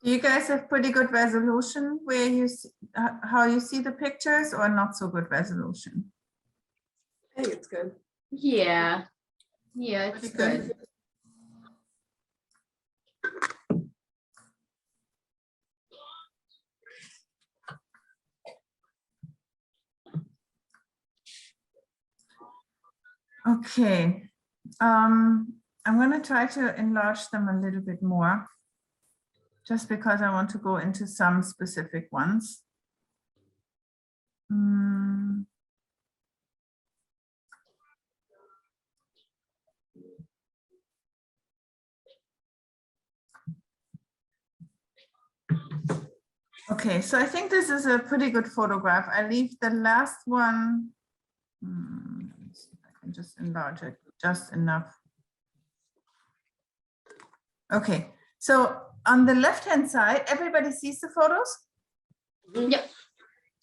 Do you guys have pretty good resolution where you see, how you see the pictures, or not so good resolution? I think it's good. Yeah. Yeah, it's Pretty good. good. Okay, I'm going to try to enlarge them a little bit more, just because I want to go into some specific ones. Okay, so I think this is a pretty good photograph. I leave the last one. Let me see if I can just enlarge it just enough. Okay, so on the left-hand side, everybody sees the photos? Yep.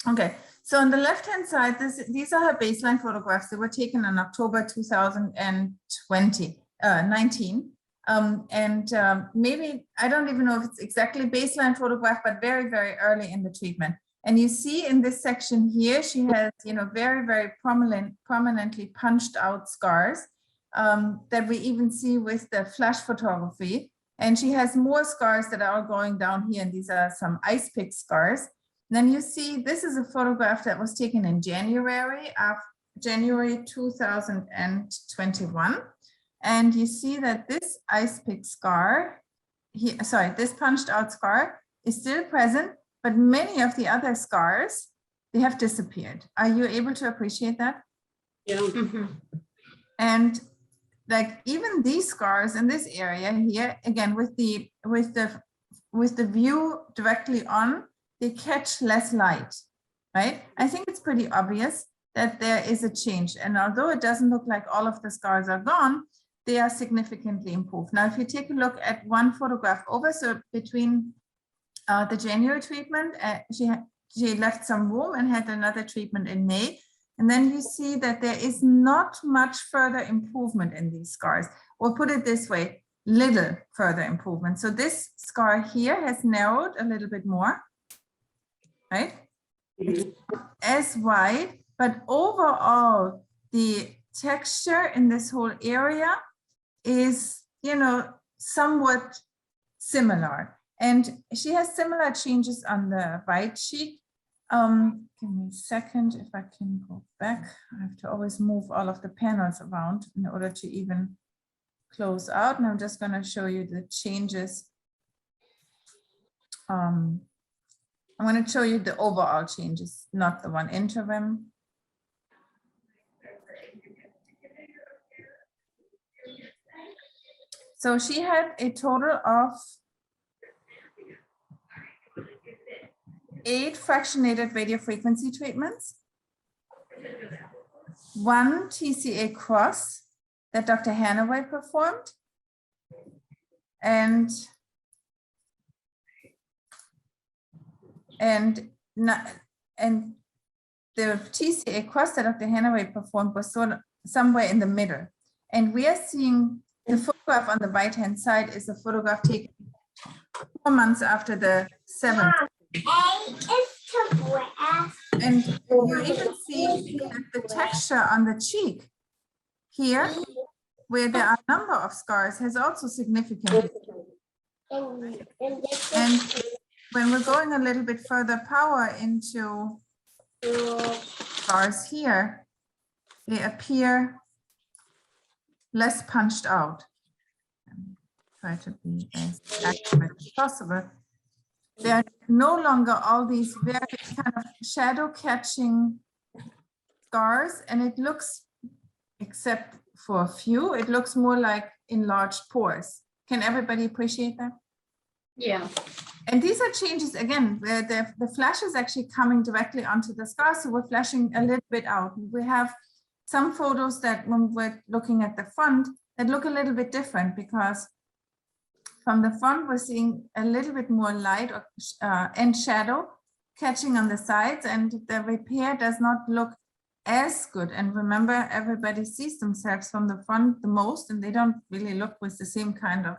Okay, so on the left-hand side, these are her baseline photographs. They were taken in October 2019. Maybe, I don't even know if it's exactly baseline photograph, but very, very early in the treatment. And you see in this section here, she has, very, very prominently punched out scars that we even see with the flash photography. And she has more scars that are going down here, and these are some ice pick scars. And then you see, this is a photograph that was taken in January 2021. And you see that this ice pick scar, this punched out scar is still present, but many of the other scars, they have disappeared. Are you able to appreciate that? Yeah. Mm-hmm. And like even these scars in this area here, again, with the view directly on, they catch less light, right? I think it's pretty obvious that there is a change. And although it doesn't look like all of the scars are gone, they are significantly improved. Now, if you take a look at one photograph over, so between the January treatment, she left some room and had another treatment in May. And then you see that there is not much further improvement in these scars. Or put it this way, little further improvement. So this scar here has narrowed a little bit more, right? It's not as wide, but overall, the texture in this whole area is, somewhat similar. And she has similar changes on the right cheek. Give me a second if I can go back. I have to always move all of the panels around in order to even close out. And I'm just going to show you the changes. I'm going to show you the overall changes, not the one interim. So she had a total of 8 fractionated radiofrequency treatments, 1 TCA cross that Dr. Hanaway performed, and the TCA cross that Dr. Hanaway performed was sort of somewhere in the middle. And we are seeing the photograph on the right-hand side is a photograph taken 4 months after the 7th. And you even see that the texture on the cheek here, where there are a number of scars, has also significantly. And when we're going a little bit further power into scars here, they appear less punched out. Try to be as accurate as possible. There are no longer all these very kind of shadow catching scars, and it looks, except for a few, it looks more like enlarged pores. Can everybody appreciate that? Yeah. And these are changes, again, where the flash is actually coming directly onto the scar, so we're flashing a little bit out. We have some photos that when we're looking at the front that look a little bit different, because from the front we're seeing a little bit more light and shadow catching on the sides, and the repair does not look as good. And remember, everybody sees themselves from the front the most, and they don't really look with the same kind of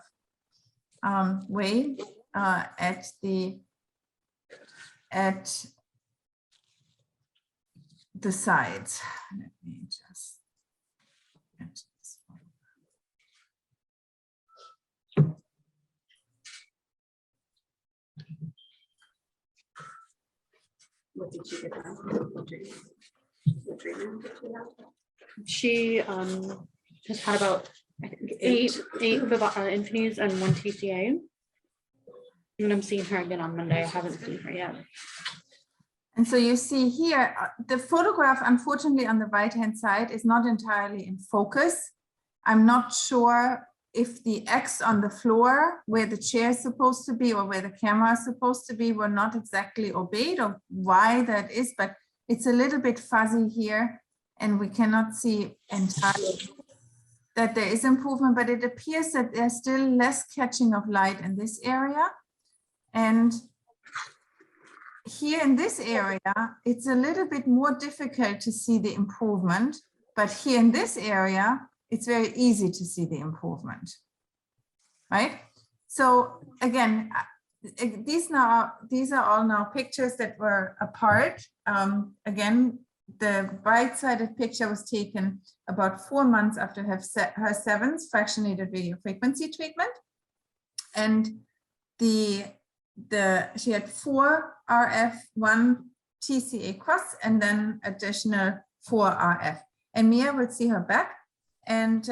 way. at the sides. Let me just get this one. What did you get? What treatment did you have? She has had about I think eight Infinies and 1 TCA. And I'm seeing her again on Monday. I haven't seen her yet. And so you see here, the photograph, unfortunately, on the right-hand side is not entirely in focus. I'm not sure if the X on the floor where the chair is supposed to be or where the camera is supposed to be were not exactly obeyed, or why that is, but it's a little bit fuzzy here and we cannot see entirely that there is improvement, but it appears that there's still less catching of light in this area. And here in this area, it's a little bit more difficult to see the improvement, but here in this area, it's very easy to see the improvement, right? So again, these are all now pictures that were apart. Again, the right-sided picture was taken about 4 months after her 7th fractionated radiofrequency treatment, and she had 4 RF, 1 TCA cross, and then additional 4 RF. And Mia would see her back. And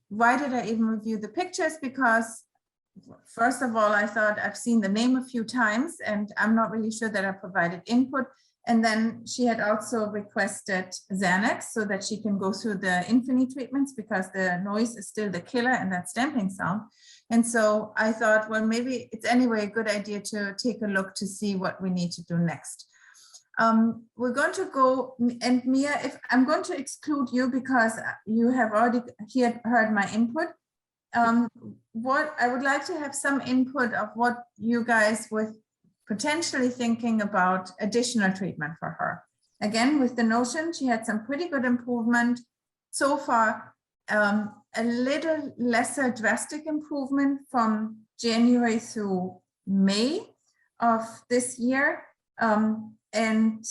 why did I even review the pictures? Because first of all, I thought I've seen the name a few times and I'm not really sure that I provided input. And then she had also requested Xanax so that she can go through the Infinite treatments because the noise is still the killer and that stamping sound. And so I thought, well, maybe it's anyway a good idea to take a look to see what we need to do next. We're going to go, and Mia, if I'm going to exclude you because you have already heard my input. What I would like to have some input of what you guys were potentially thinking about additional treatment for her. Again, with the notion, she had some pretty good improvement so far, a little lesser drastic improvement from January through May of this year. And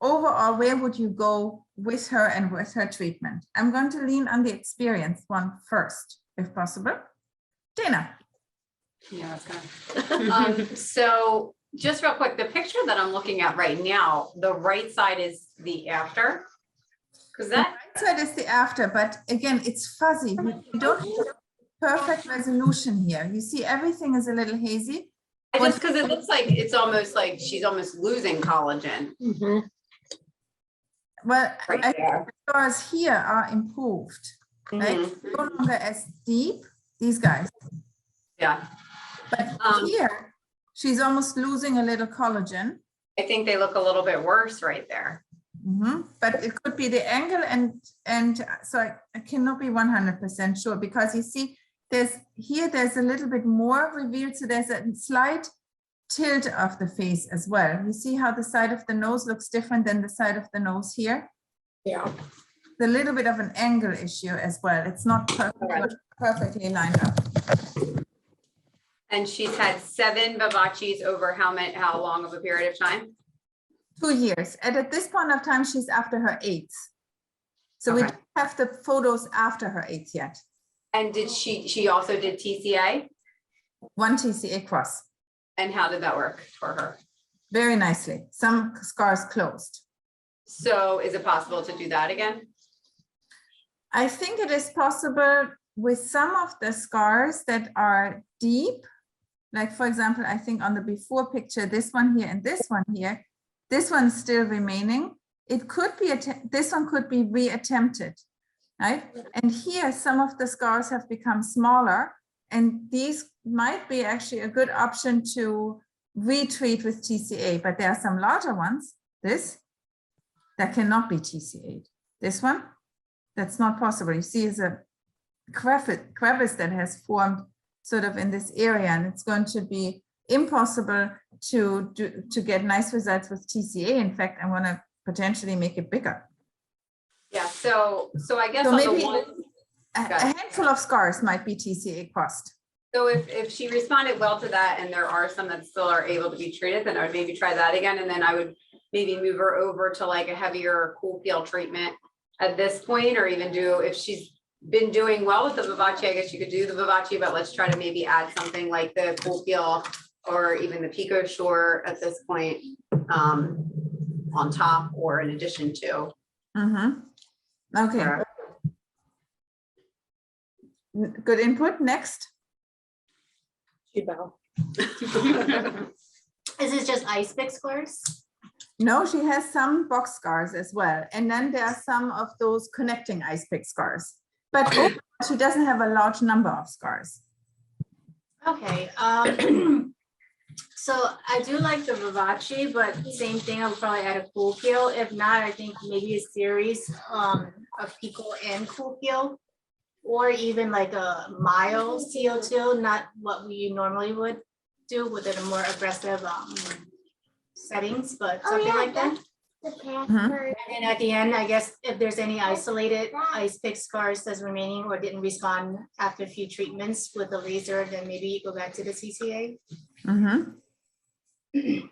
overall, where would you go with her and with her treatment? I'm going to lean on the experienced one first, if possible. Dana. Yeah, that's good. So just real quick, the picture that I'm looking at right now, the right side is the after. Because that The right side is the after, but again, it's fuzzy. We don't have perfect resolution here. You see, everything is a little hazy. just because it looks like it's almost like she's almost losing collagen. Well, Right I there. think the scars here are improved, right? Mhm. No longer as deep, these guys. Yeah, But here, she's almost losing a little collagen. I think they look a little bit worse right there. But it could be the angle, and so I cannot be 100% sure, because you see, there's a little bit more revealed, so there's a slight tilt of the face as well. You see how the side of the nose looks different than the side of the nose here? Yeah. A little bit of an angle issue as well. It's not perfectly lined up. And she's had 7 Vivacis over how long of a period of time? 2 years. And at this point of time, she's after her 8th. So we Okay. don't have the photos after her 8th yet. And did she also did TCA? 1 TCA cross. And how did that work for her? Very nicely. Some scars closed. So is it possible to do that again? I think it is possible with some of the scars that are deep. Like, for example, I think on the before picture, this one here and this one here, this one's still remaining. It could be, this one could be reattempted, right? And here, some of the scars have become smaller, and these might be actually a good option to retreat with TCA, but there are some larger ones, that cannot be TCA'd. This one, that's not possible. You see, is a crevice that has formed sort of in this area, and it's going to be impossible to get nice results with TCA. In fact, I want to potentially make it bigger. Yeah, so I guess So on maybe the one, a handful of scars might be TCA crossed. So if she responded well to that and there are some that still are able to be treated, then I would maybe try that again. And then I would maybe move her over to like a heavier cool peel treatment at this point, or even do, if she's been doing well with the Vivace, I guess you could do the Vivace, but let's try to maybe add something like the cool peel or even the Pico Shore at this point on top or in addition to. Okay. Good input. Next. Is this just ice pick scars? No, she has some box scars as well. And then there are some of those connecting ice pick scars. But overall, she doesn't have a large number of scars. Okay. So I do like the Vivace, but same thing, I would probably add a cool peel. If not, I think maybe a series of Pico and cool peel, or even like a mild CO2, not what we normally would do with a more aggressive settings, but something like that. And then at the end, I guess if there's any isolated ice pick scars that's remaining or didn't respond after a few treatments with the laser, then maybe you go back to the CCA.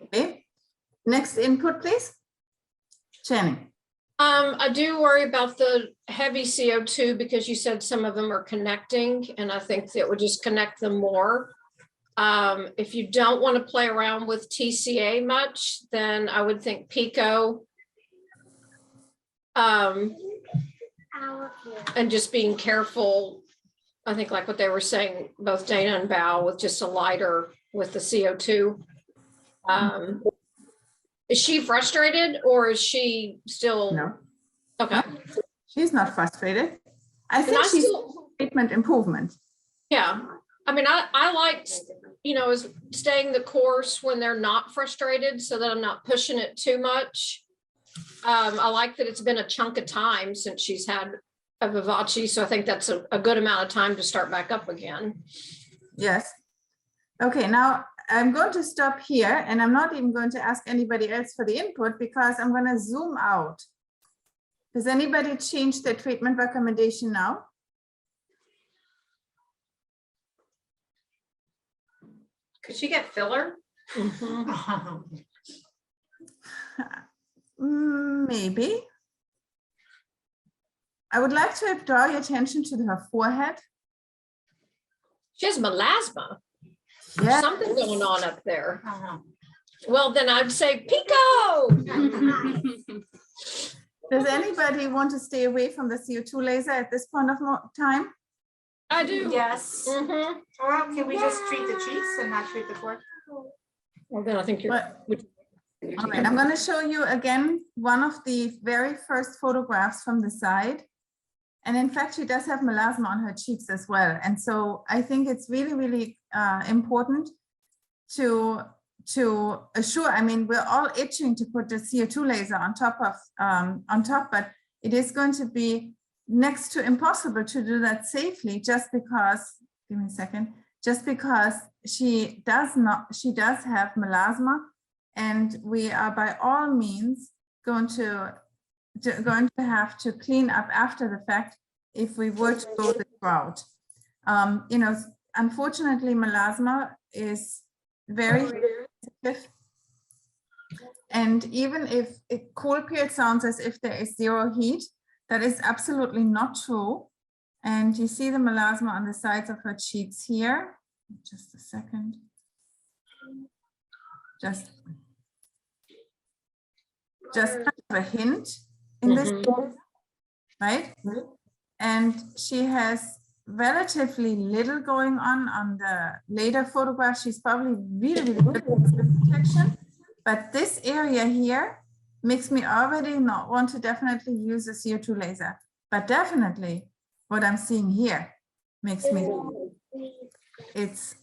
Okay. Next input, please. Channing. I do worry about the heavy CO2 because you said some of them are connecting, and I think that would just connect them more. If you don't want to play around with TCA much, then I would think Pico. And just being careful, I think like what they were saying, both Dana and Val, with just a lighter with the CO2. Is she frustrated or is she still? No. Okay. She's not frustrated. I think she's treatment improvement. Yeah. I mean, I like, is staying the course when they're not frustrated so that I'm not pushing it too much. I like that it's been a chunk of time since she's had a Vivace. So I think that's a good amount of time to start back up again. Yes. Okay, now I'm going to stop here and I'm not even going to ask anybody else for the input because I'm going to zoom out. Does anybody change their treatment recommendation now? Could she get filler? Maybe. I would like to draw your attention to her forehead. She has melasma. Yeah. There's something going on up there. Well, then I'd say Pico. Does anybody want to stay away from the CO2 laser at this point of time? I do. Yes. Mm-hmm. Or can we just treat the cheeks and not treat the core? Well, then I think you're. All right, I'm going to show you again one of the very first photographs from the side. And in fact, she does have melasma on her cheeks as well. And so I think it's really, really important to assure, I mean, we're all itching to put the CO2 laser on top, but it is going to be next to impossible to do that safely just because, give me a second, just because she does have melasma, and we are by all means going to have to clean up after the fact if we were to go this route. Unfortunately, melasma is very sensitive. And even if cool period sounds as if there is zero heat, that is absolutely not true. And you see the melasma on the sides of her cheeks here. Just a second. Just kind of a hint in this, right? And she has relatively little going on the later photograph. She's probably really good with protection, but this area here makes me already not want to definitely use a CO2 laser. But definitely what I'm seeing here makes me, it's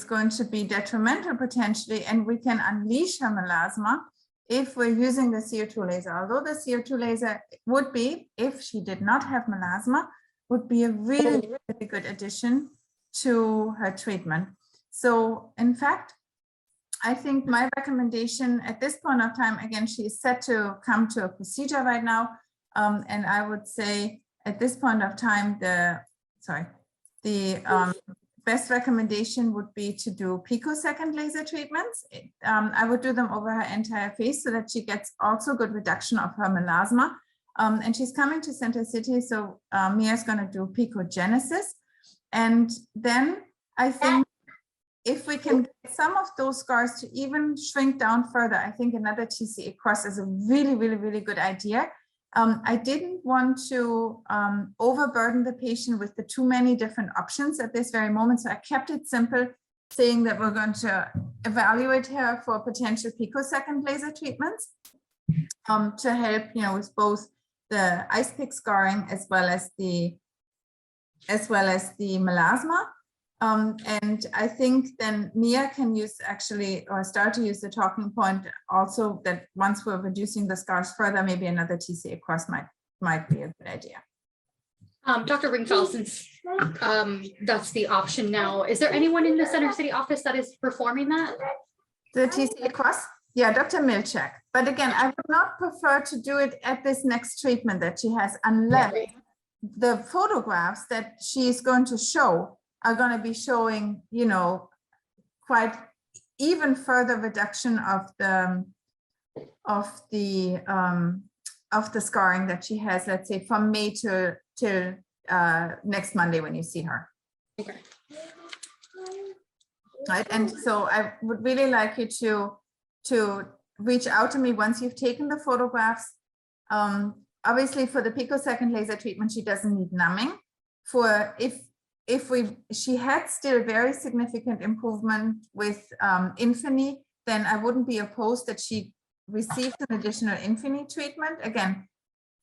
going to be detrimental potentially, and we can unleash her melasma if we're using the CO2 laser. Although the CO2 laser would be, if she did not have melasma, would be a really, really good addition to her treatment. So in fact, I think my recommendation at this point of time, again, she is set to come to a procedure right now. And I would say at this point of time, best recommendation would be to do picosecond laser treatments. I would do them over her entire face so that she gets also good reduction of her melasma. And she's coming to Center City, so Mia's going to do picogenesis. And then I think if we can get some of those scars to even shrink down further, I think another TCA cross is a really, really, really good idea. I didn't want to overburden the patient with the too many different options at this very moment. So I kept it simple, saying that we're going to evaluate her for potential picosecond laser treatments to help, with both the ice pick scarring as well as the melasma. And I think then Mia can use or start to use the talking point also, that once we're reducing the scars further, maybe another TCA cross might be a good idea. Dr. Ringfeld, since that's the option now, is there anyone in the Center City office that is performing that? The TCA cross? Yeah, Dr. Milchak. But again, I would not prefer to do it at this next treatment that she has, unless the photographs that she is going to show are going to be showing, quite even further reduction of the scarring that she has, let's say from May till next Monday when you see her. Okay. Right, and so I would really like you to reach out to me once you've taken the photographs. Obviously, for the picosecond laser treatment, she doesn't need numbing. She had still very significant improvement with Infini, then I wouldn't be opposed that she received an additional Infini treatment. Again,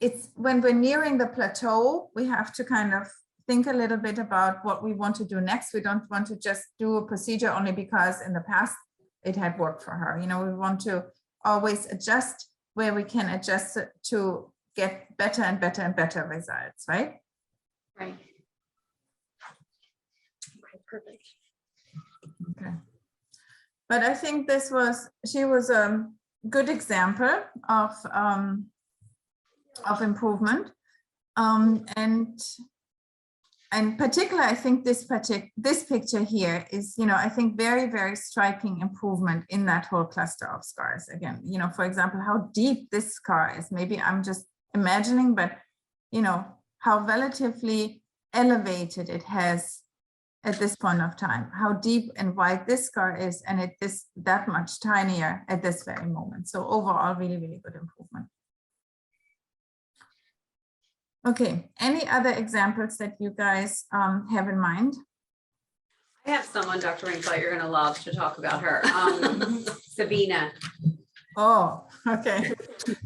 it's when we're nearing the plateau, we have to kind of think a little bit about what we want to do next. We don't want to just do a procedure only because in the past it had worked for her. We want to always adjust where we can adjust it to get better and better and better results, right? Right. Perfect. Okay. But I think she was a good example of improvement. And particularly, I think this picture here is, I think very, very striking improvement in that whole cluster of scars. Again, for example, how deep this scar is. Maybe I'm just imagining, but, how relatively elevated it has at this point of time, how deep and wide this scar is, and it is that much tinier at this very moment. So overall, really, really good improvement. Okay, any other examples that you guys have in mind? I have someone, Dr. Ringfeld, you're gonna love to talk about her. Sabina. Oh, okay.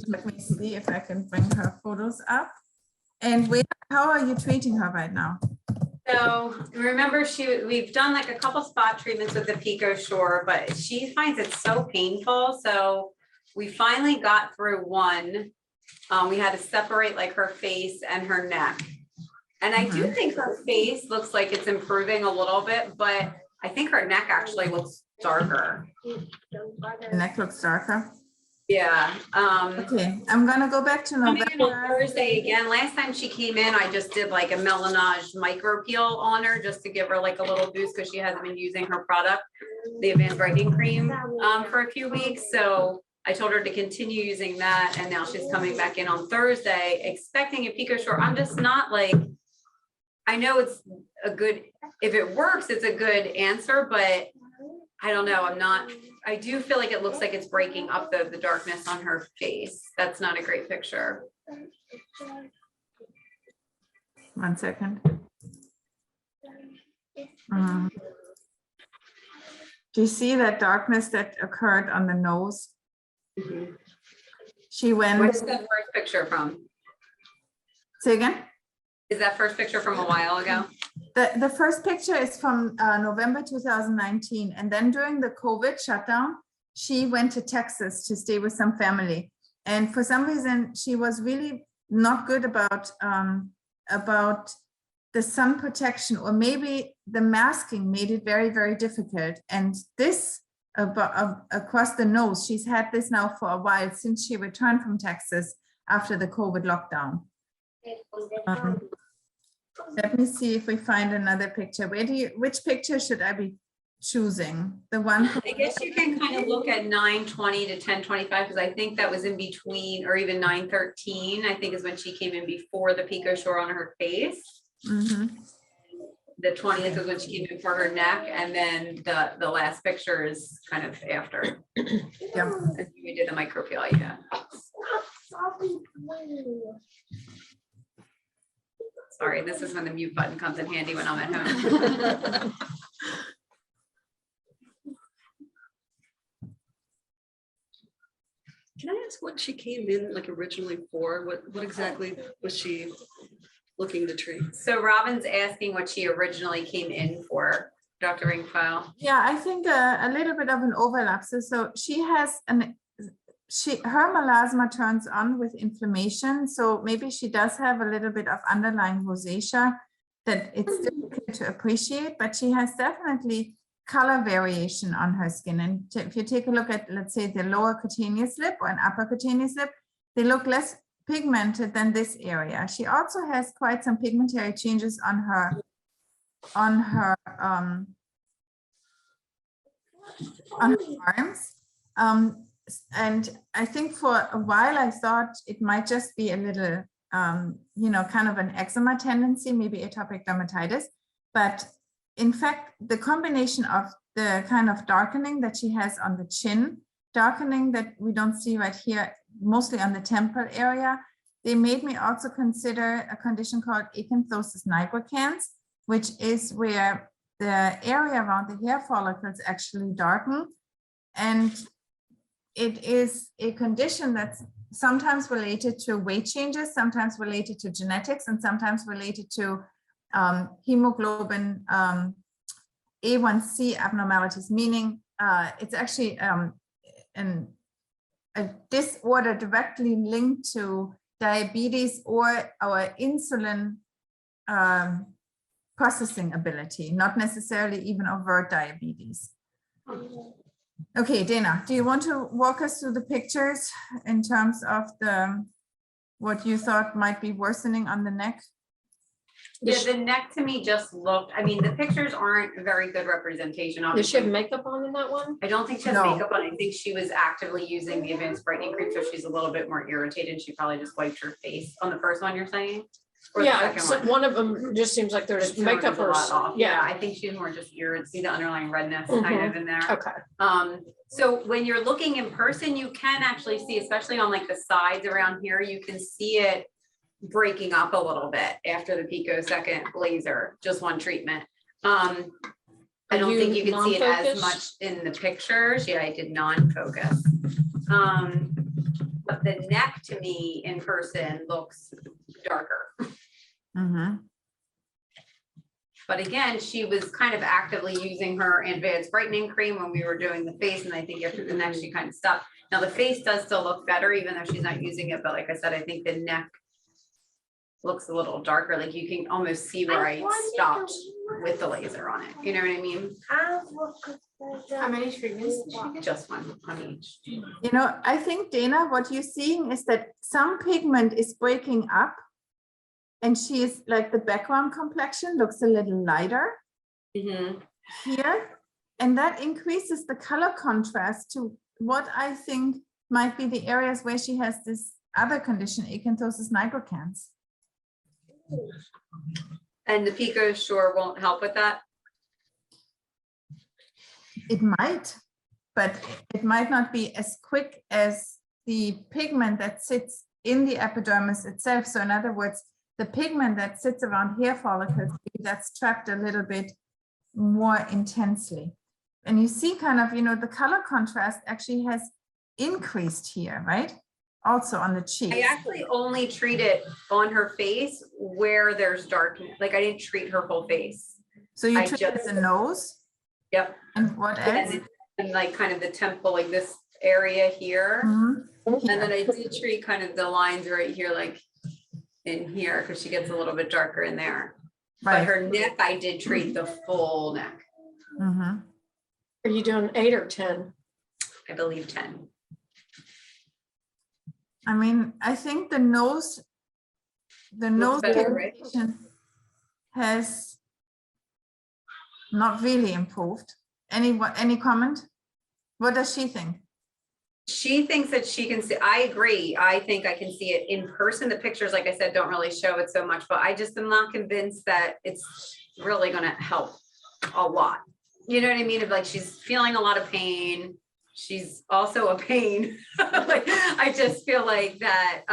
Let me see if I can bring her photos up. And how are you treating her right now? So remember, we've done like a couple spot treatments with the Pico Shore, but she finds it so painful. So we finally got through one. We had to separate like her face and her neck. And I do think her face looks like it's improving a little bit, but I think her neck actually looks darker. The neck looks darker. Yeah. Okay, I'm gonna go back to Coming in on November. Thursday again. Last time she came in, I just did like a melanage micro peel on her just to give her like a little boost because she hasn't been using her product, the advanced brightening cream, for a few weeks. So I told her to continue using that, and now she's coming back in on Thursday, expecting a Pico Shore. I'm just not like, I know it's a good, if it works, it's a good answer, but I don't know. I do feel like it looks like it's breaking up the darkness on her face. That's not a great picture. 1 second. Do you see that darkness that occurred on the nose? She went. Where's that first picture from? Say again? Is that first picture from a while ago? The first picture is from November 2019. And then during the COVID shutdown, she went to Texas to stay with some family. And for some reason, she was really not good about the sun protection, or maybe the masking made it very, very difficult. And this across the nose, she's had this now for a while since she returned from Texas after the COVID lockdown. Let me see if we find another picture. Which picture should I be choosing? The one, I guess you can kind of look at 9:20 to 10:25, because I think that was in between, or even 9:13, I think is when she came in before the Pico Shore on her face. mhm. The 20th is when she came in for her neck, and then the last picture is kind of after. Yeah. We did the micropeel, yeah. Sorry, this is when the mute button comes in handy when I'm at home. Can I ask what she came in like originally for? What exactly was she looking to treat? So Robin's asking what she originally came in for, Dr. Ringfile. Yeah, I think a little bit of an overlap. So she has her melasma turns on with inflammation. So maybe she does have a little bit of underlying rosacea that it's difficult to appreciate, but she has definitely color variation on her skin. And if you take a look at, let's say, the lower cutaneous lip or an upper cutaneous lip, they look less pigmented than this area. She also has quite some pigmentary changes on her arms. And I think for a while I thought it might just be a little, kind of an eczema tendency, maybe atopic dermatitis. But in fact, the combination of the kind of darkening that she has on the chin, darkening that we don't see right here, mostly on the temple area, they made me also consider a condition called acanthosis nigricans, which is where the area around the hair follicles actually darken. And it is a condition that's sometimes related to weight changes, sometimes related to genetics, and sometimes related to hemoglobin A1C abnormalities, meaning it's actually a disorder directly linked to diabetes or our insulin processing ability, not necessarily even overt diabetes. Okay, Dana, do you want to walk us through the pictures in terms of what you thought might be worsening on the neck? Yeah, the neck to me just looked, I mean, the pictures aren't a very good representation. Does she have Obviously, makeup on in that one? I don't think she has No. makeup on. I think she was actively using the advanced brightening cream, so she's a little bit more irritated. She probably just wiped her face on the first one you're saying? Or the Yeah, second so one of them just seems like there's The tone makeup is a or, lot off. Yeah, yeah, I think she's more just irritated. See the underlying redness kind of in there. okay. So when you're looking in person, you can actually see, especially on like the sides around here, you can see it breaking up a little bit after the picosecond laser, just one treatment. I don't think you can see it as non-focus? much in the pictures. Yeah, I did non-focus. But the neck to me in person looks darker. Mhm. But again, she was kind of actively using her advanced brightening cream when we were doing the face, and I think after the neck, she kind of stopped. Now the face does still look better, even though she's not using it, but like I said, I think the neck looks a little darker, like you can almost see where I stopped with the laser on it, you know what I mean? How many treatments did she get? Just one on each. You know, I think, Dana, what you're seeing is that some pigment is breaking up, and she is like the background complexion looks a little lighter here, and that increases the color contrast to what I think might be the areas where she has this other condition, acanthosis nigricans. And the Pico Shore won't help with that? It might, but it might not be as quick as the pigment that sits in the epidermis itself. So in other words, the pigment that sits around hair follicles, that's trapped a little bit more intensely. And you see kind of, the color contrast actually has increased here, right? Also on the cheeks. I actually only treat it on her face where there's darkness. Like I didn't treat her whole face. So you I treated just- the nose? Yep. And what else? And like kind of the temple, like this area here. Mhm. And then I did treat kind of the lines right here, like in here, because she gets a little bit darker in there. But Right. her neck, I did treat the full neck, Mhm. Are you doing 8 or 10? I believe 10. I mean, I think the nose better, right? pigmentation has not really improved. Any comment? What does she think? She thinks that she can see, I agree. I think I can see it in person. The pictures, like I said, don't really show it so much, but I just am not convinced that it's really gonna help a lot. You know what I mean? If like she's feeling a lot of pain, she's also a pain. Like, I just feel like that,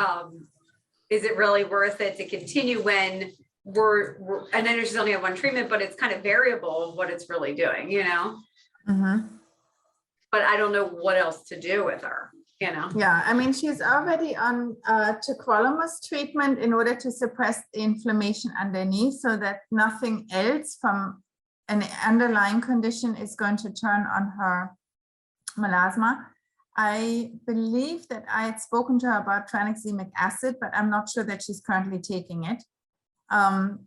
is it really worth it to continue when we're and I know she's only had one treatment, but it's kind of variable of what it's really doing, you know? Mhm. But I don't know what else to do with her, you know? Yeah, I mean, she's already on tacrolimus treatment in order to suppress the inflammation underneath so that nothing else from an underlying condition is going to turn on her melasma. I believe that I had spoken to her about tranexamic acid, but I'm not sure that she's currently taking it. And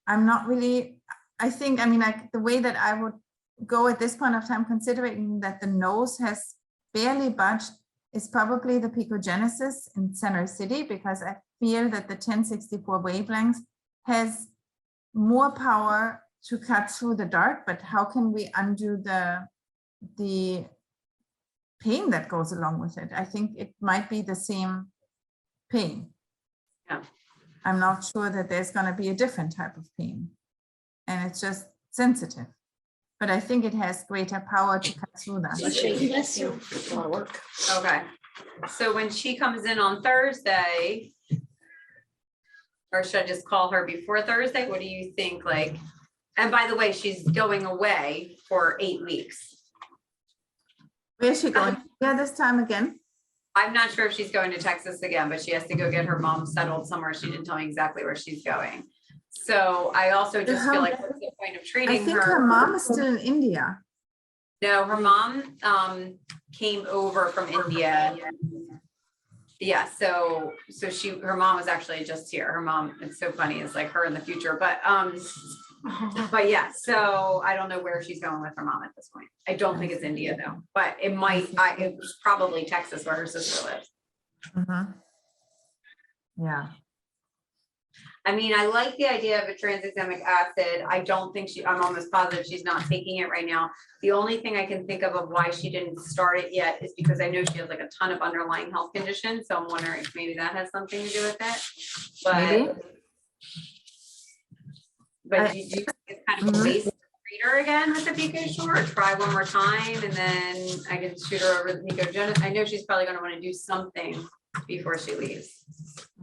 I'm not really, I think, I mean, like the way that I would go at this point of time, considering that the nose has barely budged, is probably the picogenesis in Center City, because I feel that the 1064 wavelengths has more power to cut through the dark, but how can we undo the pain that goes along with it? I think it might be the same pain. Yeah. I'm not sure that there's going to be a different type of pain, and it's just sensitive. But I think it has greater power to cut through that. Bless you. A lot of work. Okay, so when she comes in on Thursday, or should I just call her before Thursday? What do you think? Like, and by the way, she's going away for 8 weeks. Where's she going? Yeah, this time again. I'm not sure if she's going to Texas again, but she has to go get her mom settled somewhere. She didn't tell me exactly where she's going. So I also just feel like what's the point of I treating think her? her mom is still in India. No, her mom came over from India. Yeah, so her mom was actually just here. Her mom, it's so funny, it's like her in the future, but yeah, so I don't know where she's going with her mom at this point. I don't think it's India though, but it might, it was probably Texas where her sister lives. Mhm. Yeah. I mean, I like the idea of a tranexamic acid. I don't think I'm almost positive she's not taking it right now. The only thing I can think of why she didn't start it yet is because I know she has like a ton of underlying health conditions. So I'm wondering if maybe that has something to do with it. Maybe. But do you think it's kind of a waste to treat her again with the Pico short, or try one more time and then I can shoot her over the Pico Gen? I know she's probably going to want to do something before she leaves.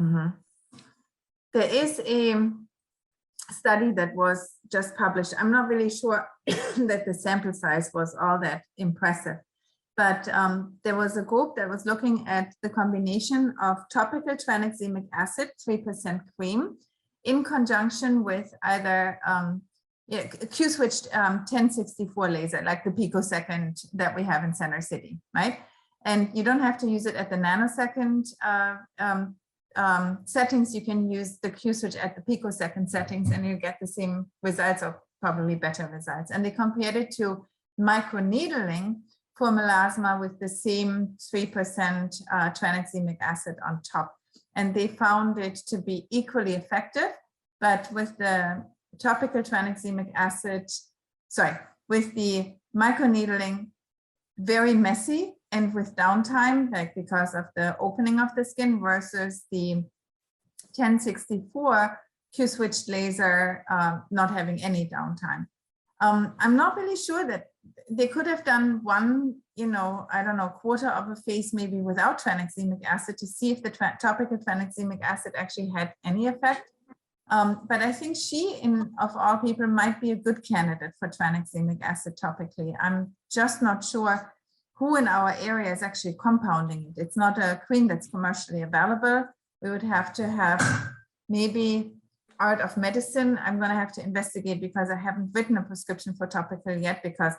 Mhm. There is a study that was just published. I'm not really sure that the sample size was all that impressive, but there was a group that was looking at the combination of topical tranexamic acid, 3% cream, in conjunction with either Q-switched 1064 laser, like the picosecond that we have in Center City, right? And you don't have to use it at the nanosecond settings. You can use the Q-switch at the picosecond settings and you get the same results, or probably better results. And they compared it to microneedling for melasma with the same 3% tranexamic acid on top. And they found it to be equally effective, but with the topical tranexamic acid, with the microneedling, very messy and with downtime, like because of the opening of the skin, versus the 1064 Q-switched laser not having any downtime. I'm not really sure that they could have done one, I don't know, quarter of a face maybe without tranexamic acid to see if the topical tranexamic acid actually had any effect. But I think she, of all people, might be a good candidate for tranexamic acid topically. I'm just not sure who in our area is actually compounding it. It's not a cream that's commercially available. We would have to have maybe Art of Medicine. I'm going to have to investigate because I haven't written a prescription for topical yet, because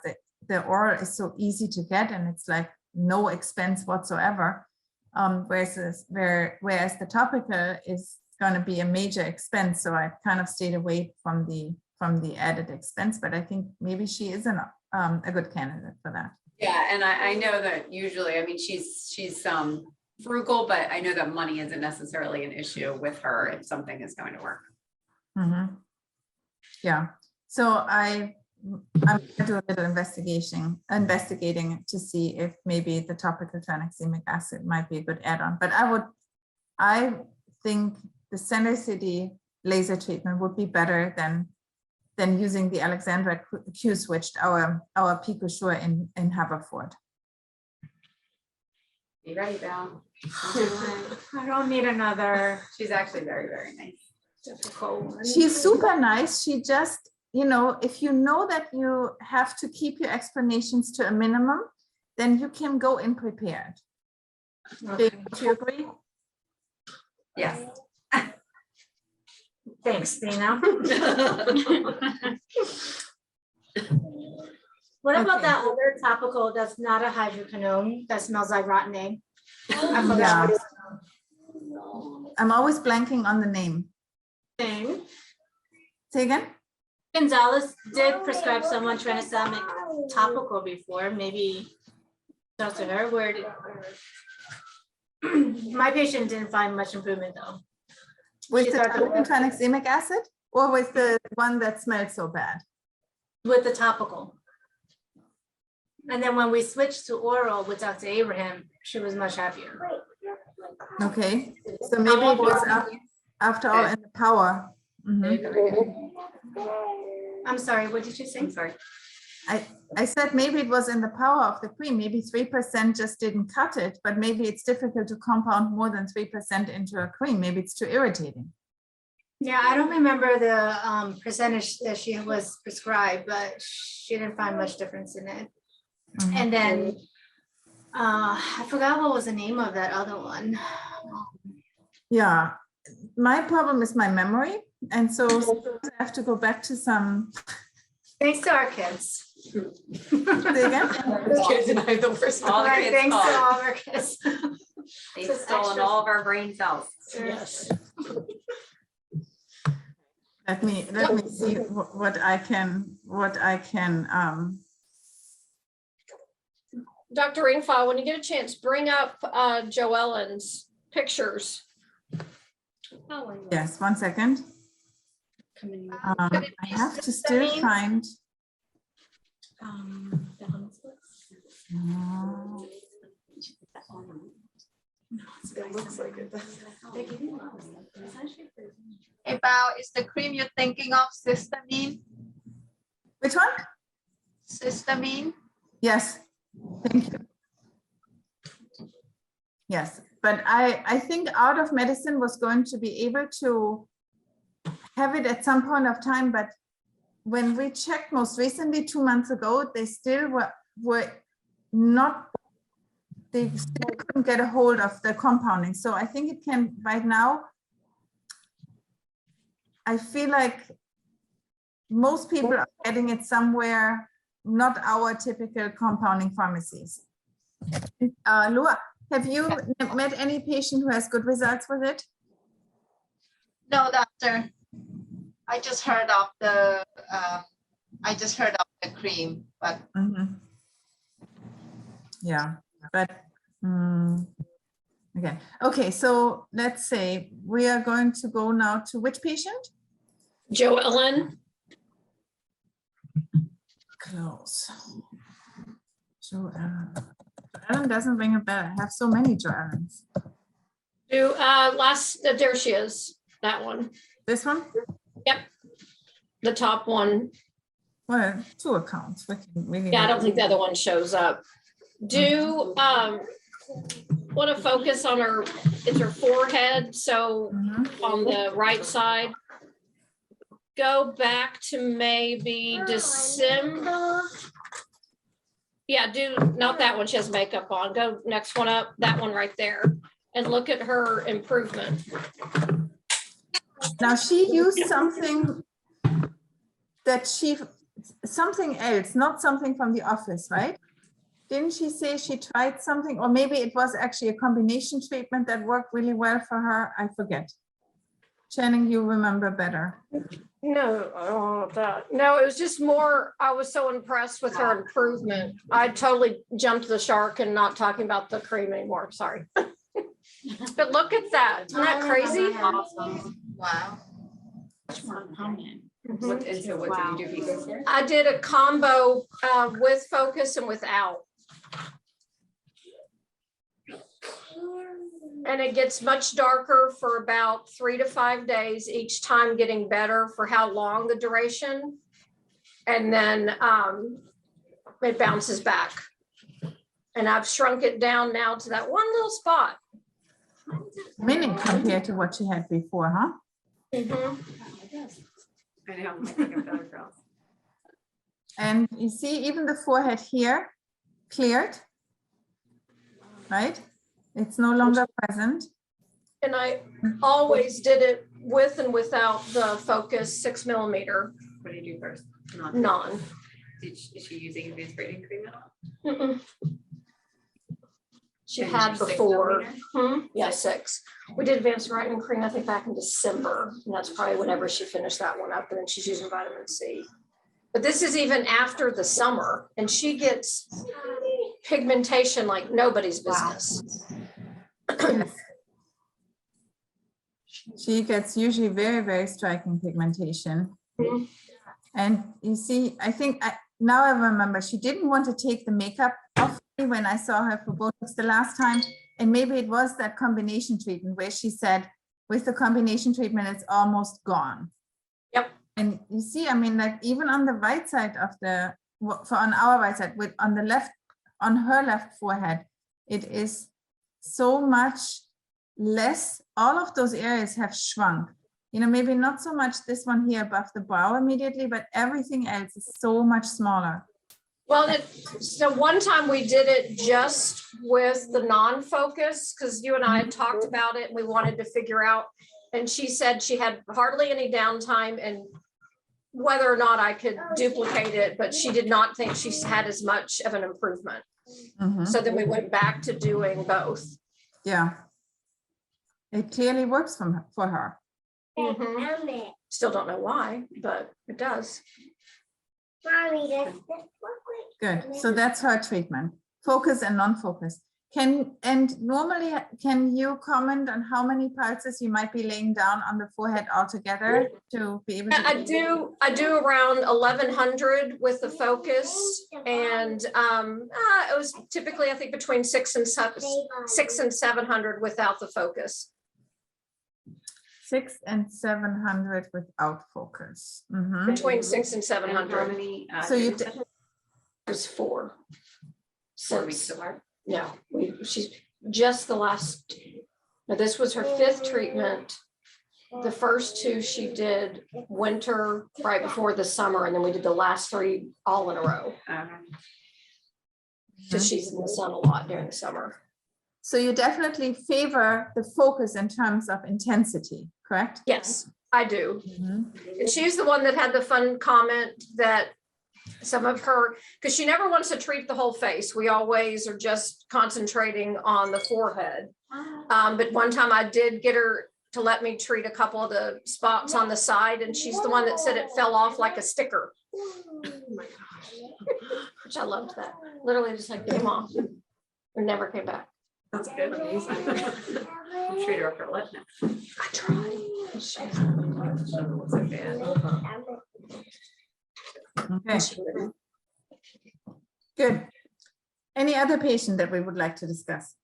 the oral is so easy to get and it's like no expense whatsoever. Whereas the topical is going to be a major expense. So I kind of stayed away from the added expense, but I think maybe she is a good candidate for that. Yeah, and I know that usually, I mean, she's frugal, but I know that money isn't necessarily an issue with her if something is going to work. Mhm. Yeah, so I'm gonna do a little investigating to see if maybe the topical tranexamic acid might be a good add-on. But I think the Center City laser treatment would be better than using the Alexandra Q switched, our PicoSure in Haverford. You ready, Val? I don't need another She's actually very, very nice. difficult one. She's super nice. She just, if you know that you have to keep your explanations to a minimum, then you can go in prepared. Okay. Do you agree? Yes. Thanks, Dana. What about Okay. that other topical that's not a hydroquinone that smells like rotten egg? I Yeah. forgot what it's I'm always blanking on the name. name. Say again? Gonzalez did prescribe someone tranexamic topical before, maybe talk to her. Where did my patient didn't find much improvement though. With She the started topical tranexamic acid or with the one that smelled so bad? with the topical. And then when we switched to oral with Dr. Abraham, she was much happier. Okay, so maybe it was after all in the power. Mhm. I'm sorry, what did you say? I'm sorry. I said maybe it was in the power of the cream. Maybe 3% just didn't cut it, but maybe it's difficult to compound more than 3% into a cream. Maybe it's too irritating. Yeah, I don't remember the percentage that she was prescribed, but she didn't find much difference in it. Mhm. And then I forgot what was the name of that other one. Yeah, my problem is my memory. And so sometimes I have to go back to some. Thanks to our kids. Say again? Kids and I the worst. All the Right, kids thanks to call. all of our kids. They've Just stolen extra- all of our brain cells. Yes. Let me see what I can. Dr. Ringfile, when you get a chance, bring up Joellen's pictures. Yes, 1 second. I have to still find. It looks like it. About is the cream you're thinking of cysteamine? Which one? Cysteamine? Yes, thank you. Yes, but I think Out of Medicine was going to be able to have it at some point of time, but when we checked most recently 2 months ago, they still were not, they still couldn't get a hold of the compounding. So I think it can right now. I feel like most people are getting it somewhere, not our typical compounding pharmacies. Lua, have you met any patient who has good results with it? No, doctor. I just heard of the cream, but Mhm. Yeah, but again, okay, so let's say we are going to go now to which patient? Joellen, Close. Joellen. Joellen doesn't ring a bell. I have so many Joellens. there she is, that one, This one? the top one. Well, 2 accounts. Yeah, I don't think the other one shows up. Do want to focus on it's her forehead, so Mhm. on the right side. Go back to maybe December. Yeah, not that one, she has makeup on. Go next one up, that one right there, and look at her improvement. Now she used something something else, not something from the office, right? Didn't she say she tried something, or maybe it was actually a combination treatment that worked really well for her? I forget. Channing, you remember better. No, I don't know about that. No, it was just more, I was so impressed with her improvement. I totally jumped the shark and not talking about the cream anymore, sorry. But look at that. Isn't that crazy? Awesome. Wow. Much more prominent. What, and so what did you do Pico for? I did a combo with focus and without. And it gets much darker for about 3 to 5 days, each time getting better for how long the duration. And then it bounces back. And I've shrunk it down now to that one little spot. Mini compared to what she had before, huh? Mhm. I know, I'm like a better girl. And you see even the forehead here cleared, right? It's no longer present. And I always did it with and without the focus 6 millimeter What did you do first? non. Is she using advanced braiding cream at all? Mm-mm. She And had she's 6 before. millimeter? Yeah, 6. We did advanced writing cream, I think back in December, and that's probably whenever she finished that one up, and then she's using vitamin C. But this is even after the summer, and she gets pigmentation like nobody's business. Yes. She gets usually very, very striking pigmentation. Mhm. And you see, I think now I remember she didn't want to take the makeup off me when I saw her for Botox the last time. And maybe it was that combination treatment where she said, with the combination treatment, it's almost gone. Yep. And you see, I mean, like even on the right side of the, on our right side, with on the left, on her left forehead, it is so much less. All of those areas have shrunk. You know, maybe not so much this one here above the brow immediately, but everything else is so much smaller. Well, so one time we did it just with the non-focus, because you and I had talked about it and we wanted to figure out, and she said she had hardly any downtime and whether or not I could duplicate it, but she did not think she had as much of an improvement. Mhm. So then we went back to doing both. Yeah. It clearly works for her. Mhm. Still don't know why, but it does. Good. So that's her treatment. Focus and non-focus. Normally, can you comment on how many pulses you might be laying down on the forehead altogether to be able to? I do around 1100 with the focus, and it was typically, I think, between 600 and 700 without the focus. 600 and 700 without focus. Mhm. Between 600 and And 700. how many? So you treatment sessions? There's 4. 4 weeks apart? No, she's just the last, no, this was her 5th treatment. The first 2 she did winter right before the summer, and then we did the last 3 all in a row. Because she's in the sun a lot during the summer. So you definitely favor the focus in terms of intensity, correct? Yes, I do. Mhm. And she's the one that had the fun comment that some of her, because she never wants to treat the whole face. We always are just concentrating on the forehead. But one time I did get her to let me treat a couple of the spots on the side, and she's the one that said it fell off like a sticker. Oh my gosh. Which I loved that. Literally just like came off and never came back. That's good. Amazing. I'm treat her up her lip now. I tried. Doesn't look so bad. Okay, good. Any other patient that we would like to discuss?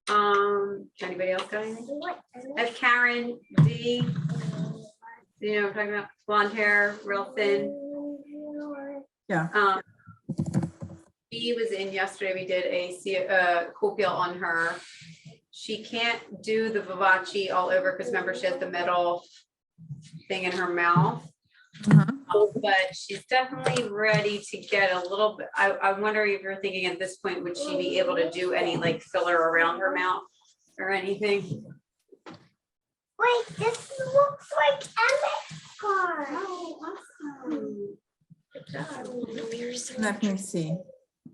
Anybody else got anything? I have Karen D. You know, what I'm talking about blonde hair, real thin. Yeah. She was in yesterday. We did a cool peel on her. She can't do the Vivace all over because remember she has the metal thing in her mouth. Mhm. But she's definitely ready to get a little bit. I wonder if you're thinking at this point, would she be able to do any like filler around her mouth or anything? Wait, this looks like Emmett's car. Oh, awesome. Good job. Let me see.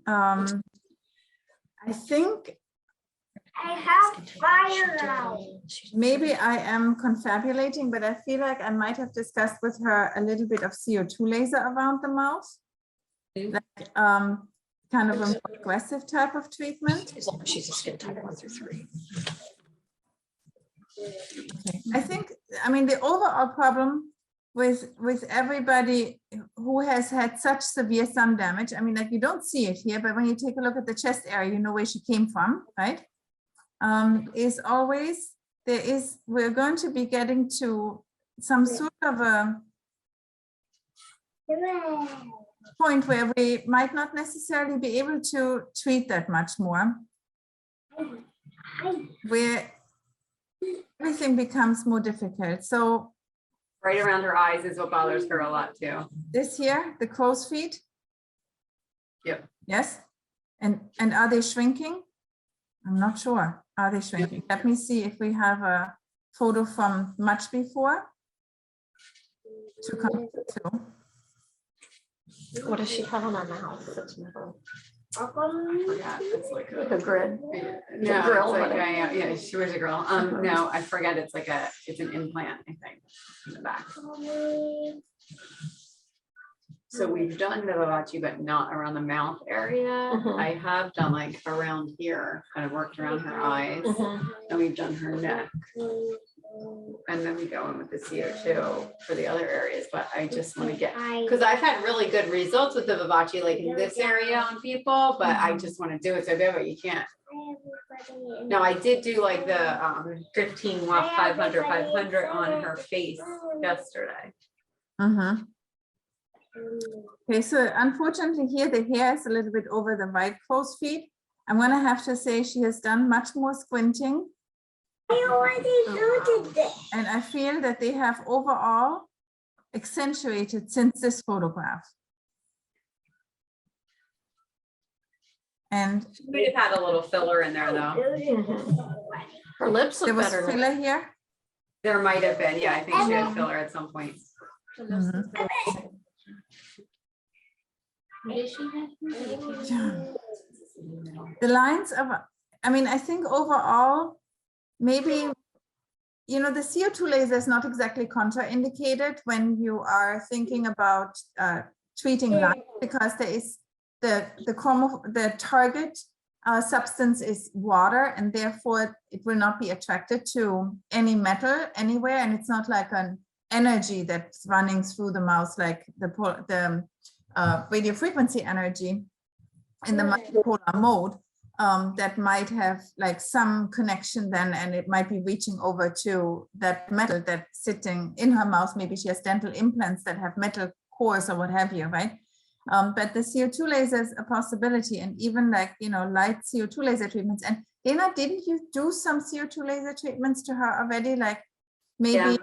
I think I have fire out. maybe I am confabulating, but I feel like I might have discussed with her a little bit of CO2 laser around the mouth. Like, kind kind of a more aggressive type of treatment. As long as she's a skin type 1 through 3. Okay. I think, I mean, the overall problem with everybody who has had such severe sun damage, I mean, like you don't see it here, but when you take a look at the chest area, you know where she came from, right? Is always, we're going to be getting to some sort of a point where we might not necessarily be able to treat that much more, where everything becomes more difficult. So Right around her eyes is what bothers her a lot too. this here, the crow's feet. Yep. Yes. And are they shrinking? I'm not sure. Are they shrinking? Let me see if we have a photo from much before to compare to. What does she have on her mouth? That's metal. I forgot. It's like Like a grid. No, grill, it's like, but- yeah, she wears a grill. No, I forget. It's like it's an implant, I think, in the back. So we've done the Vivace, but not around the mouth area. Mhm. I have done like around here, kind of worked around her eyes, and we've done her neck. And then we go in with the CO2 for the other areas, but I just want to get, because I've had really good results with the Vivace, like in this area on people, but I just want to do it so bad, but you can't. No, I did do like the 15 watt 500 on her face yesterday. Okay, so unfortunately here the hair is a little bit over the white crow's feet. I'm gonna have to say she has done much more squinting. I already voted this. And I feel that they have overall accentuated since this photograph. And She might have had a little filler in there though. Her lips there look was better now. filler here. There might have been, yeah, I think she had filler at some point. Mhm. The lines of, I mean, I think overall, maybe, you know, the CO2 laser is not exactly contraindicated when you are thinking about treating lines, because there is the target substance is water, and therefore it will not be attracted to any metal anywhere, and it's not like an energy that's running through the mouse like the radio frequency energy in the multipolar mode that might have like some connection then, and it might be reaching over to that metal that's sitting in her mouth. Maybe she has dental implants that have metal cores or what have you, right? But the CO2 laser is a possibility, and even like, you know, light CO2 laser treatments. And Dana, didn't you do some CO2 laser treatments to her already? Like maybe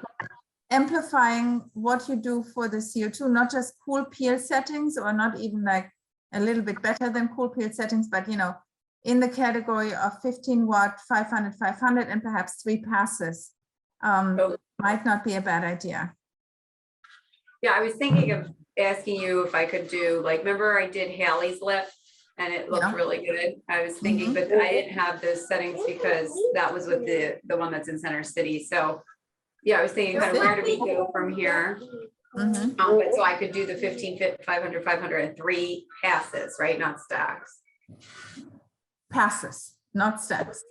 amplifying what you do for the CO2, not just cool peel settings, or not even like a little bit better than cool peel settings, but, you know, in the category of 15 watt, 500, 500, and perhaps 3 passes might not be a bad idea. Yeah, I was thinking of asking you if I could do, like, remember I did Haley's lip and it looked really good. I was thinking, but I didn't have those settings because that was with the one that's in Center City. So yeah, I was thinking kind of where do we go from here? But so I could do the 15, 500, 500 and 3 passes, right? Not stacks. Passes, not stacks.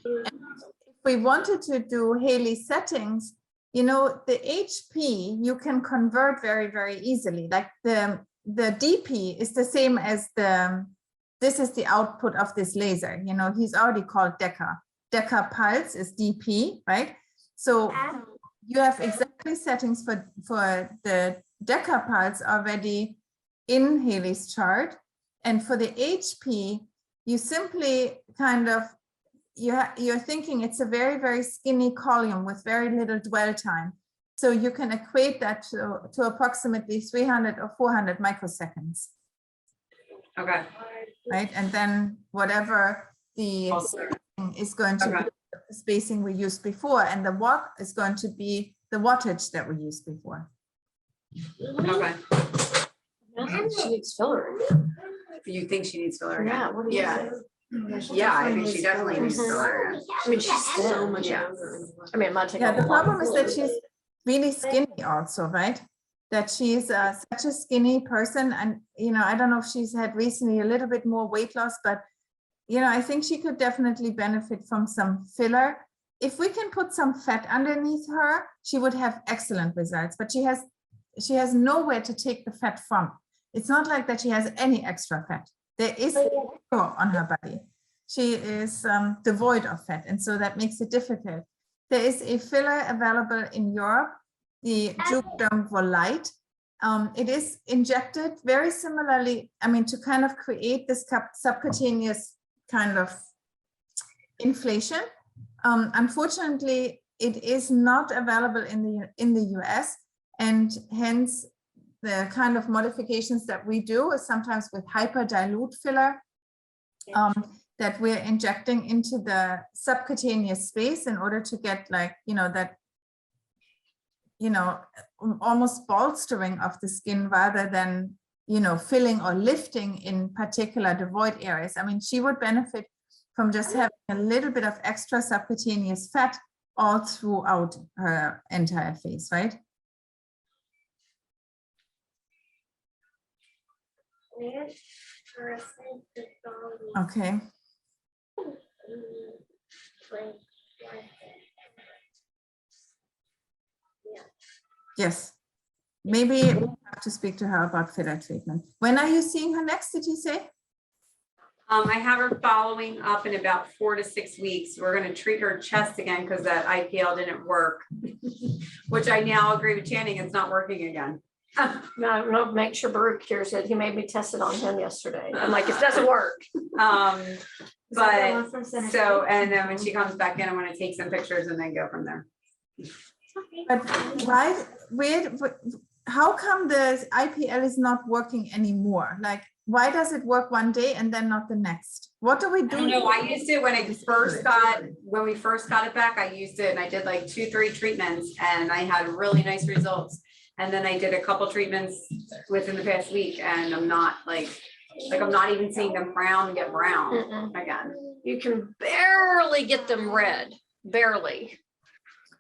And if we wanted to do Haley settings, you know, the HP you can convert very, very easily. Like the DP is the same as this is the output of this laser. You know, he's already called Deca. Deca pulse is DP, right? So you have exactly settings for the Deca pulse already in Haley's chart. And for the HP, you simply kind of, you're thinking it's a very, very skinny column with very little dwell time. So you can equate that to approximately 300 or 400 microseconds. Okay. Right, and then whatever the is going to be the spacing we used before, and the watt is going to be the wattage that we used before. Okay. She needs filler. You think she needs filler? Yeah, what do you think? Yeah, I mean, she definitely needs filler. I mean, she's so much Yeah. younger. I mean, I'm not taking. Yeah, the problem is that she's really skinny also, right? that she's such a skinny person, and I don't know if she's had recently a little bit more weight loss, but I think she could definitely benefit from some filler. If we can put some fat underneath her, she would have excellent results, but she has nowhere to take the fat from. It's not like that she has any extra fat. There is zero on her body. She is devoid of fat, and so that makes it difficult. There is a filler available in Europe, the Juvederm Volite. It is injected very similarly, to kind of create this subcutaneous kind of inflation. Unfortunately, it is not available in the US, and hence the kind of modifications that we do is sometimes with hyper dilute filler that we're injecting into the subcutaneous space in order to get almost bolstering of the skin rather than filling or lifting in particular devoid areas. She would benefit from just having a little bit of extra subcutaneous fat all throughout her entire face, right? Okay. Yes. Maybe we have to speak to her about filler treatment. When are you seeing her next, did you say? I have her following up in about 4 to 6 weeks. We're going to treat her chest again because that IPL didn't work, which I now agree with Channing, it's not working again. No, make sure Baruch hears it. He made me test it on him yesterday. I'm like, it doesn't work. But so, and then when she comes back in, I'm going to take some pictures and then go from there. But how come the IPL is not working anymore? Like, why does it work one day and then not the next? What do we do? I don't know. I used it when we first got it back. I used it and I did like 2-3 treatments and I had really nice results. And then I did a couple treatments within the past week and I'm not I'm not even seeing them get brown again. You can barely get them red, barely.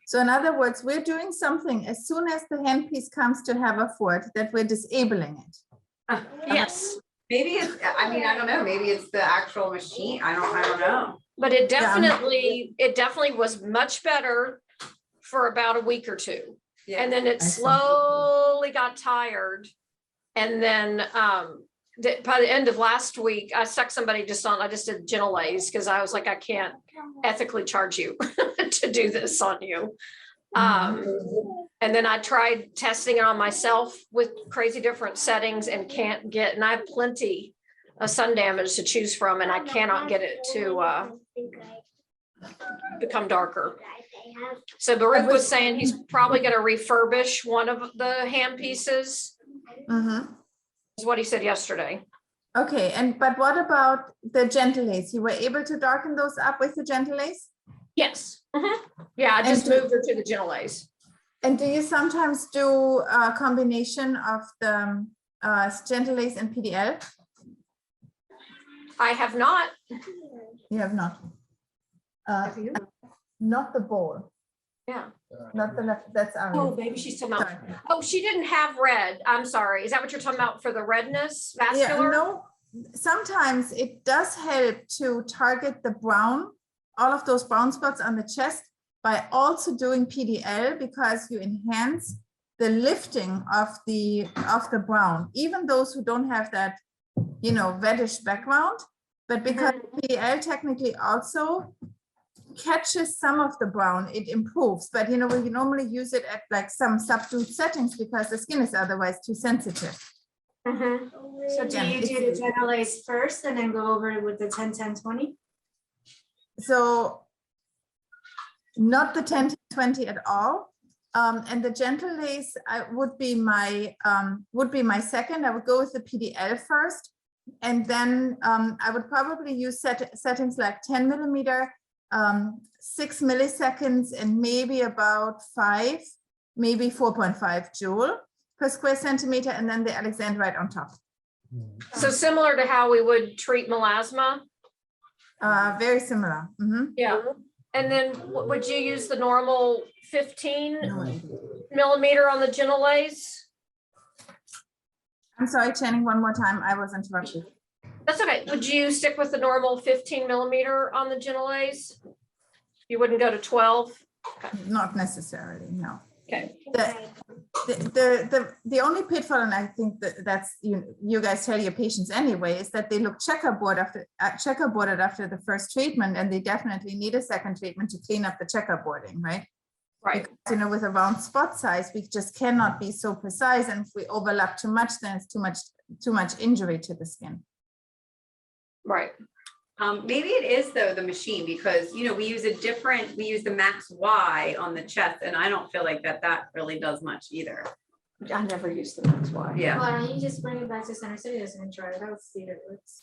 So in other words, we're doing something as soon as the handpiece comes to Haverford that we're disabling it. Yes. Maybe it's, I don't know. Maybe it's the actual machine. I don't know. But it definitely was much better for about a week or two. Yeah. And then it slowly got tired. And then by the end of last week, I stuck somebody I just did gentle lays because I was like, I can't ethically charge you to do this on you. And then I tried testing it on myself with crazy different settings and and I have plenty of sun damage to choose from and I cannot get it to become darker. So Baruch was saying he's probably going to refurbish one of the hand pieces. Is what he said yesterday. Okay, but what about the gentle lace? You were able to darken those up with the gentle lace? Yes. Yeah, I just moved her to the gentle lace. And do you sometimes do a combination of the gentle lace and PDL? I have not. You have not. Have you? Not the bowl. Yeah. Not the left. That's our. Oh, maybe she's talking about. Oh, she didn't have red. I'm sorry. Is that what you're talking about for the redness vascular? Yeah, no. Sometimes it does help to target the brown, all of those brown spots on the chest by also doing PDL because you enhance the lifting of the brown, even those who don't have that, reddish background, but because PDL technically also catches some of the brown, it improves. But we normally use it at like some subdued settings because the skin is otherwise too sensitive. So do you do the gentle lace first and then go over with the 10-10-20? So not the 10-20 at all. And the gentle lace would be my second. I would go with the PDL first, and then I would probably use settings like 10 millimeter, 6 milliseconds, and maybe about 5, maybe 4.5 joule per square centimeter, and then the alexandrite on top. So similar to how we would treat melasma? Very similar. Yeah. And then would you use the normal 15 millimeter on the gentle lace? I'm sorry, Channing, one more time. I was interrupted. That's okay. Would you stick with the normal 15 millimeter on the Genelace? You wouldn't go to 12? Not necessarily, no. Okay. The only pitfall, and I think that's you guys tell your patients anyway, is that they look checkerboarded after the first treatment, and they definitely need a second treatment to clean up the checkerboarding, right? Right. Because, with a round spot size, we just cannot be so precise, and if we overlap too much, then it's too much injury to the skin. Right. Maybe it is though, the machine, because, we use the Max Y on the chest, and I don't feel like that really does much either. I never used the Max Y. Yeah. Well, you just bring it back to Center City as an intro. That was see that works.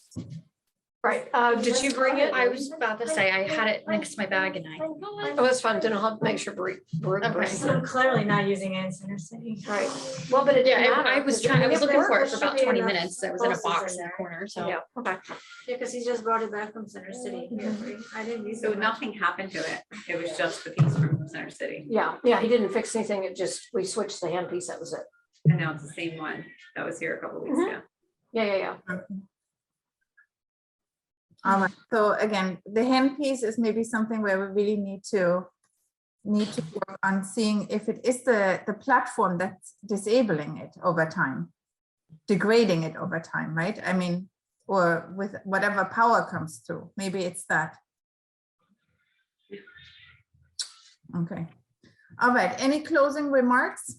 Right. Did you bring it? I was about to say, I had it next to my bag and I. Oh, that's fun. Then I'll have to make sure Bree brings So I'm it. clearly not using it in Center City. Right. Well, but it didn't Yeah, matter. I was looking for it for about Should be 20 enough minutes. It was in a pulses box in in the there. corner, so. Yeah, okay. Yeah, because he just brought it back from Center City. I didn't use So it. nothing happened to it. It was just the piece from Center City. Yeah, he didn't fix anything. It just, we switched the handpiece. That was it. And now it's the same one that was here a couple weeks ago. Yeah. All right. So again, the handpiece is maybe something where we really need to work on seeing if it is the platform that's disabling it over time, degrading it over time, right? I mean, or with whatever power comes through, maybe it's that. Okay. All right. Any closing remarks?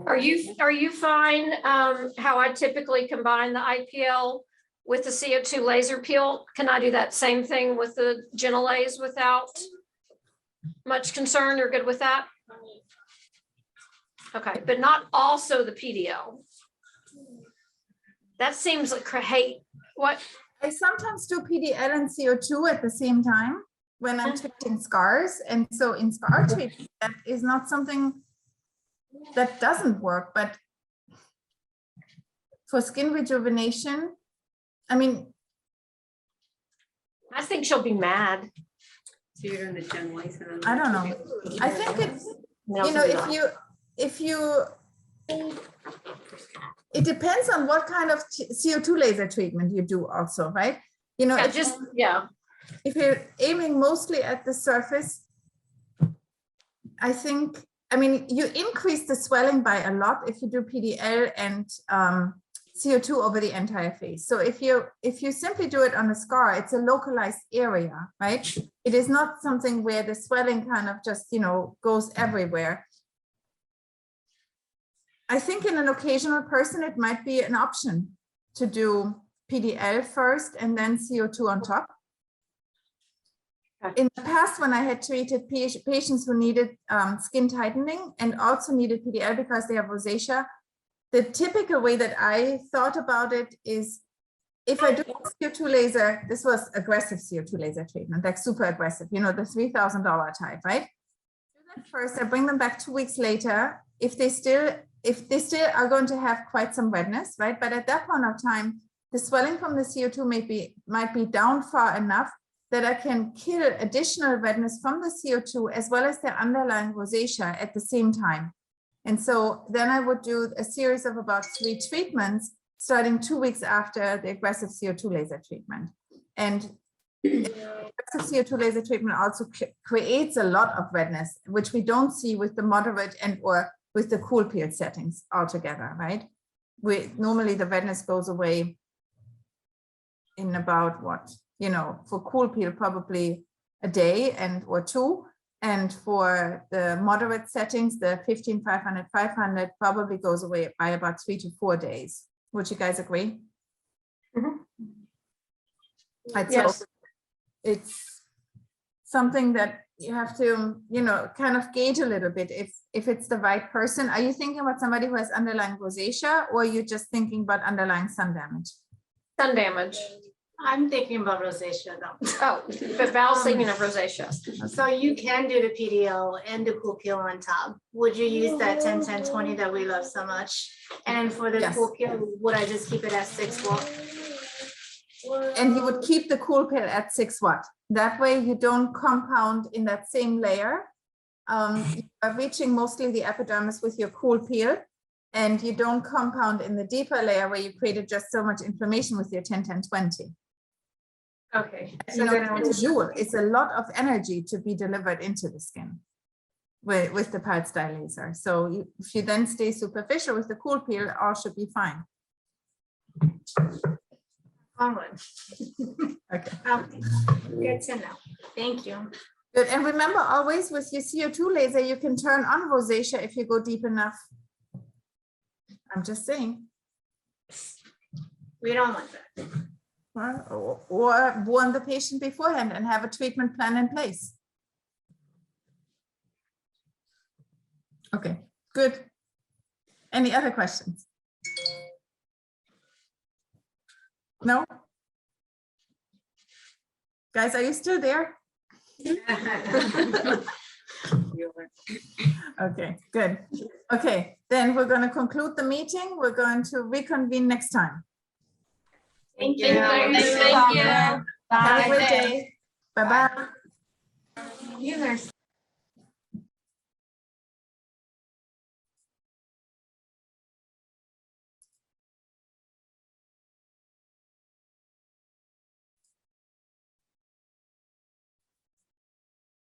Are you fine, how I typically combine the IPL with the CO2 laser peel? Can I do that same thing with the Genelace without much concern? You're good with that? Okay, but not also the PDL. That seems like, hey, what? I sometimes do PDL and CO2 at the same time when I'm treating scars. And so in scar treatment, that is not something that doesn't work, but for skin rejuvenation, I mean, I think she'll be mad. So you're doing the Genelace and then. I don't know. I think it's, it depends on what kind of CO2 laser treatment you do also, right? If you're aiming mostly at the surface, I mean, you increase the swelling by a lot if you do PDL and CO2 over the entire face. So if you simply do it on a scar, it's a localized area, right? It is not something where the swelling kind of just, goes everywhere. I think in an occasional person, it might be an option to do PDL first and then CO2 on top. In the past, when I had treated patients who needed skin tightening and also needed PDL because they have rosacea, the typical way that I thought about it is if I do CO2 laser, this was aggressive CO2 laser treatment, like super aggressive, the $3,000 type, right? Do that first, I bring them back 2 weeks later. If they still are going to have quite some redness, right? But at that point of time, the swelling from the CO2 might be down far enough that I can kill additional redness from the CO2 as well as the underlying rosacea at the same time. And so then I would do a series of about 3 treatments starting 2 weeks after the aggressive CO2 laser treatment. And aggressive CO2 laser treatment also creates a lot of redness, which we don't see with the moderate and or with the cool peel settings altogether, right? Normally the redness goes away in about what? For cool peel, probably a day or 2. And for the moderate settings, the 1500, 500 probably goes away by about 3 to 4 days. Would you guys agree? Yes. So it's something that you have to, kind of gauge a little bit if it's the right person. Are you thinking about somebody who has underlying rosacea, or are you just thinking about underlying sun damage? Sun damage. I'm thinking about rosacea though. Oh, but Val's thinking of rosacea. So you can do the PDL and the cool peel on top. Would you use that 10-10-20 that we love so much? And for the Yes. cool peel, would I just keep it at 6 watt? And you would keep the cool peel at 6 watt. That way you don't compound in that same layer. you are reaching mostly the epidermis with your cool peel, and you don't compound in the deeper layer where you created just so much inflammation with your 10-10-20. Okay. You know, it's a lot of energy to be delivered into the skin with the pulse dye laser. So if you then stay superficial with the cool peel, all should be fine. Onward. Okay. Good to know. Thank you. Good. And remember, always with your CO2 laser, you can turn on rosacea if you go deep enough. I'm just saying. We don't want that. Or warn the patient beforehand and have a treatment plan in place. Okay, good. Any other questions? No? Guys, are you still there? Okay, good. Okay, then we're going to conclude the meeting. We're going to reconvene next time. Thank you. Thank you. Have a great day. Bye-bye. You nurse.